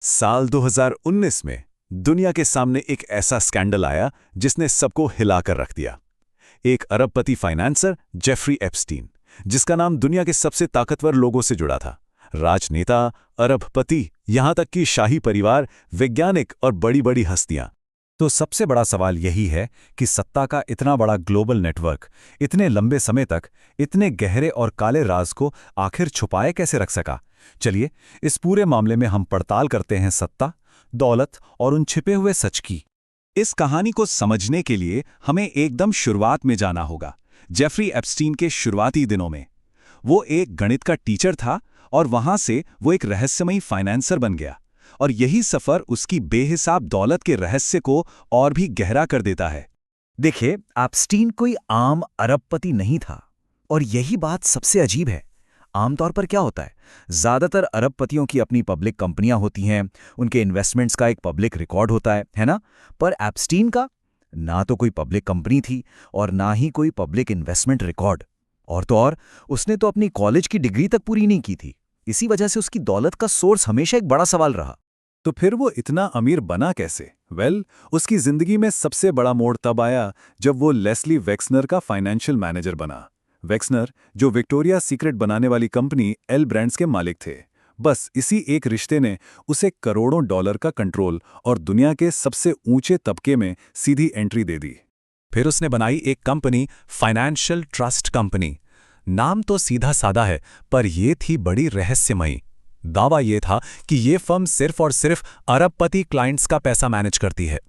साल 2019 में दुनिया के सामने एक ऐसा स्कैंडल आया जिसने सबको हिलाकर रख दिया। एक अरबपति फाइनेंसर जेफरी एप्स्टीन, जिसका नाम दुनिया के सबसे ताकतवर लोगों से जुड़ा था। राजनेता, अरबपति, यहां तक कि शाही परिवार, वैज्ञानिक और बड़ी बड़ी हस्तियां। तो सबसे बड़ा सवाल यही है कि सत्ता का इतना बड़ा ग्लोबल नेटवर्क इतने लंबे समय तक इतने गहरे और काले राज को आखिर छुपाए कैसे रख सका। चलिए इस पूरे मामले में हम पड़ताल करते हैं सत्ता, दौलत और उन छिपे हुए सच की। इस कहानी को समझने के लिए हमें एकदम शुरुआत में जाना होगा, जेफरी एप्स्टीन के शुरुआती दिनों में। वो एक गणित का टीचर था और वहां से वो एक रहस्यमयी फाइनेंसर बन गया, और यही सफर उसकी बेहिसाब दौलत के रहस्य को और भी गहरा कर देता है। देखिए, एप्स्टीन कोई आम अरबपति नहीं था, और यही बात सबसे अजीब है। आमतौर पर क्या होता है, ज्यादातर अरबपतियों की अपनी पब्लिक कंपनियां होती हैं, उनके इन्वेस्टमेंट्स का एक पब्लिक रिकॉर्ड होता है ना। पर एप्स्टीन का ना तो कोई पब्लिक कंपनी थी और ना ही कोई पब्लिक इन्वेस्टमेंट रिकॉर्ड। और तो और उसने तो अपनी कॉलेज की डिग्री तक पूरी नहीं की थी। इसी वजह से उसकी दौलत का सोर्स हमेशा एक बड़ा सवाल रहा। तो फिर वो इतना अमीर बना कैसे? उसकी जिंदगी में सबसे बड़ा मोड़ तब आया जब वो लेस्ली वेक्सनर का फाइनेंशियल मैनेजर बना। वेक्सनर, जो विक्टोरिया सीक्रेट बनाने वाली कंपनी एल ब्रांड्स के मालिक थे। बस इसी एक रिश्ते ने उसे करोड़ों डॉलर का कंट्रोल और दुनिया के सबसे ऊंचे तबके में सीधी एंट्री दे दी। फिर उसने बनाई एक कंपनी, फाइनेंशियल ट्रस्ट कंपनी। नाम तो सीधा साधा है, पर यह थी बड़ी रहस्यमयी। दावा यह था कि ये फर्म सिर्फ और सिर्फ अरबपति क्लाइंट्स का पैसा मैनेज करती है।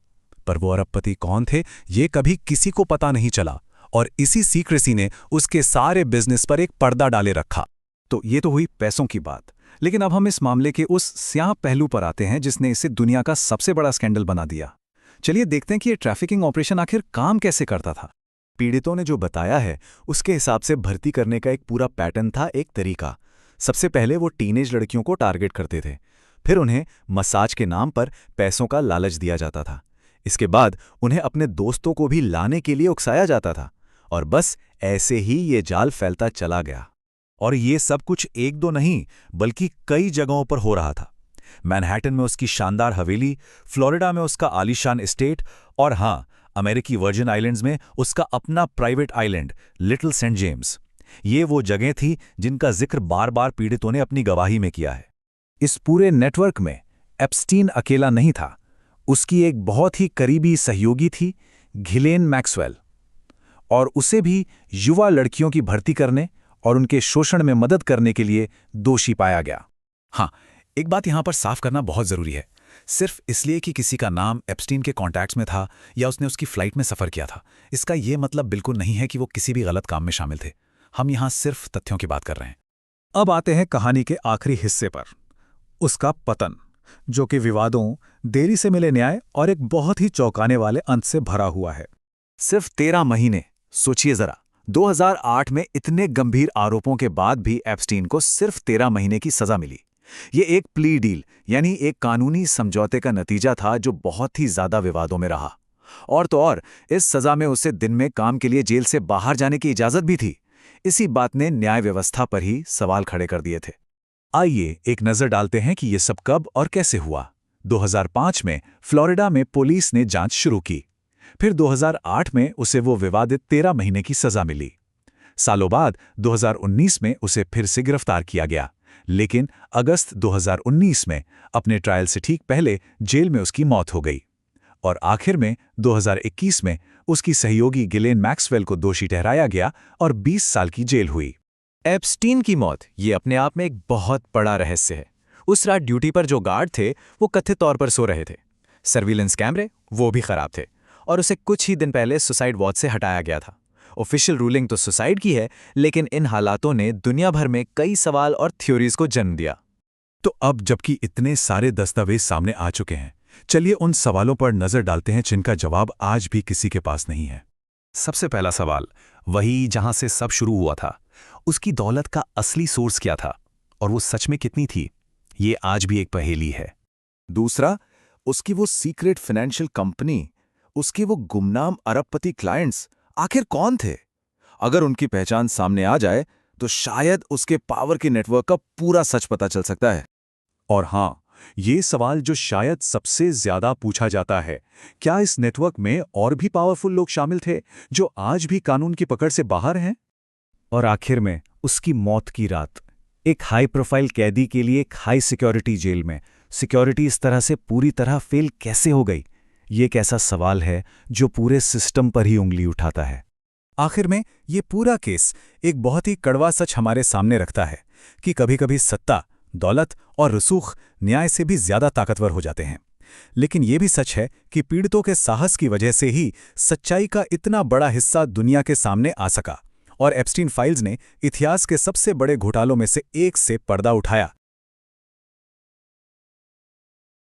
पर वो अरबपति कौन थे, ये कभी किसी को पता नहीं चला, और इसी सीक्रेसी ने उसके सारे बिजनेस पर एक पर्दा डाले रखा। तो ये तो हुई पैसों की बात, लेकिन अब हम इस मामले के उस स्याह पहलू पर आते हैं जिसने इसे दुनिया का सबसे बड़ा स्कैंडल बना दिया। चलिए देखते हैं कि ये ट्रैफिकिंग ऑपरेशन आखिर काम कैसे करता था। पीड़ितों ने जो बताया है उसके हिसाब से भर्ती करने का एक पूरा पैटर्न था, एक तरीका। सबसे पहले वो टीनेज लड़कियों को टारगेट करते थे, फिर उन्हें मसाज के नाम पर पैसों का लालच दिया जाता था। इसके बाद उन्हें अपने दोस्तों को भी लाने के लिए उकसाया जाता था, और बस ऐसे ही ये जाल फैलता चला गया। और ये सब कुछ एक दो नहीं, बल्कि कई जगहों पर हो रहा था। मैनहट्टन में उसकी शानदार हवेली, फ्लोरिडा में उसका आलीशान एस्टेट, और हाँ, अमेरिकी वर्जिन आइलैंड्स में उसका अपना private island Little Saint James. ये वो जगह थी जिनका जिक्र बार बार पीड़ितों ने अपनी गवाही में किया है। इस पूरे नेटवर्क में एप्स्टीन अकेला नहीं था। उसकी एक बहुत ही करीबी सहयोगी थी, घिलेन मैक्सवेल, और उसे भी युवा लड़कियों की भर्ती करने और उनके शोषण में मदद करने के लिए दोषी पाया गया। हाँ, एक बात यहां पर साफ करना बहुत जरूरी है। सिर्फ इसलिए कि किसी का नाम एप्स्टीन के कॉन्टैक्ट्स में था या उसने उसकी फ्लाइट में सफर किया था, इसका यह मतलब बिल्कुल नहीं है कि वो किसी भी गलत काम में शामिल थे। हम यहां सिर्फ तथ्यों की बात कर रहे हैं। अब आते हैं कहानी के आखिरी हिस्से पर, उसका पतन, जो कि विवादों, देरी से मिले न्याय और एक बहुत ही चौंकाने वाले अंत से भरा हुआ है। सिर्फ 13 महीने, सोचिए जरा। 2008 में इतने गंभीर आरोपों के बाद भी एप्स्टीन को सिर्फ 13 महीने की सजा मिली। ये एक प्ली डील, यानी एक कानूनी समझौते का नतीजा था जो बहुत ही ज्यादा विवादों में रहा। और तो और इस सजा में उसे दिन में काम के लिए जेल से बाहर जाने की इजाजत भी थी। इसी बात ने न्याय व्यवस्था पर ही सवाल खड़े कर दिए थे। आइए एक नजर डालते हैं कि ये सब कब और कैसे हुआ। 2005 में फ्लोरिडा में पुलिस ने जांच शुरू की। फिर 2008 में उसे वो विवादित 13 महीने की सजा मिली। सालों बाद 2019 में उसे फिर से गिरफ्तार किया गया, लेकिन अगस्त 2019 में अपने ट्रायल से ठीक पहले जेल में उसकी मौत हो गई। और आखिर में 2021 में उसकी सहयोगी घिलेन मैक्सवेल को दोषी ठहराया गया और 20 साल की जेल हुई। एप्स्टीन की मौत ये अपने आप में एक बहुत बड़ा रहस्य है। उस रात ड्यूटी पर जो गार्ड थे वो कथित तौर पर सो रहे थे। सर्विलेंस कैमरे वो भी खराब थे, और उसे कुछ ही दिन पहले सुसाइड वॉच से हटाया गया था। ऑफिशियल रूलिंग तो सुसाइड की है, लेकिन इन हालातों ने दुनिया भर में कई सवाल और थ्योरीज को जन्म दिया। तो अब जबकि इतने सारे दस्तावेज सामने आ चुके हैं, चलिए उन सवालों पर नजर डालते हैं जिनका जवाब आज भी किसी के पास नहीं है। सबसे पहला सवाल, वही जहां से सब शुरू हुआ था, उसकी दौलत का असली सोर्स क्या था और वो सच में कितनी थी? ये आज भी एक पहेली है। दूसरा, उसकी वो सीक्रेट फाइनेंशियल कंपनी, उसके वो गुमनाम अरबपति क्लाइंट्स आखिर कौन थे? अगर उनकी पहचान सामने आ जाए तो शायद उसके पावर के नेटवर्क का पूरा सच पता चल सकता है। और हाँ, ये सवाल जो शायद सबसे ज्यादा पूछा जाता है, क्या इस नेटवर्क में और भी पावरफुल लोग शामिल थे जो आज भी कानून की पकड़ से बाहर हैं? और आखिर में उसकी मौत की रात, एक हाई प्रोफाइल कैदी के लिए एक हाई सिक्योरिटी जेल में सिक्योरिटी इस तरह से पूरी तरह फेल कैसे हो गई? ये एक ऐसा सवाल है जो पूरे सिस्टम पर ही उंगली उठाता है। आखिर में ये पूरा केस एक बहुत ही कड़वा सच हमारे सामने रखता है कि कभी-कभी सत्ता, दौलत और रसूख न्याय से भी ज्यादा ताकतवर हो जाते हैं। लेकिन ये भी सच है कि पीड़ितों के साहस की वजह से ही सच्चाई का इतना बड़ा हिस्सा दुनिया के सामने आ सका और एप्स्टीन फाइल्स ने इतिहास के सबसे बड़े घोटालों में से एक से पर्दा उठाया।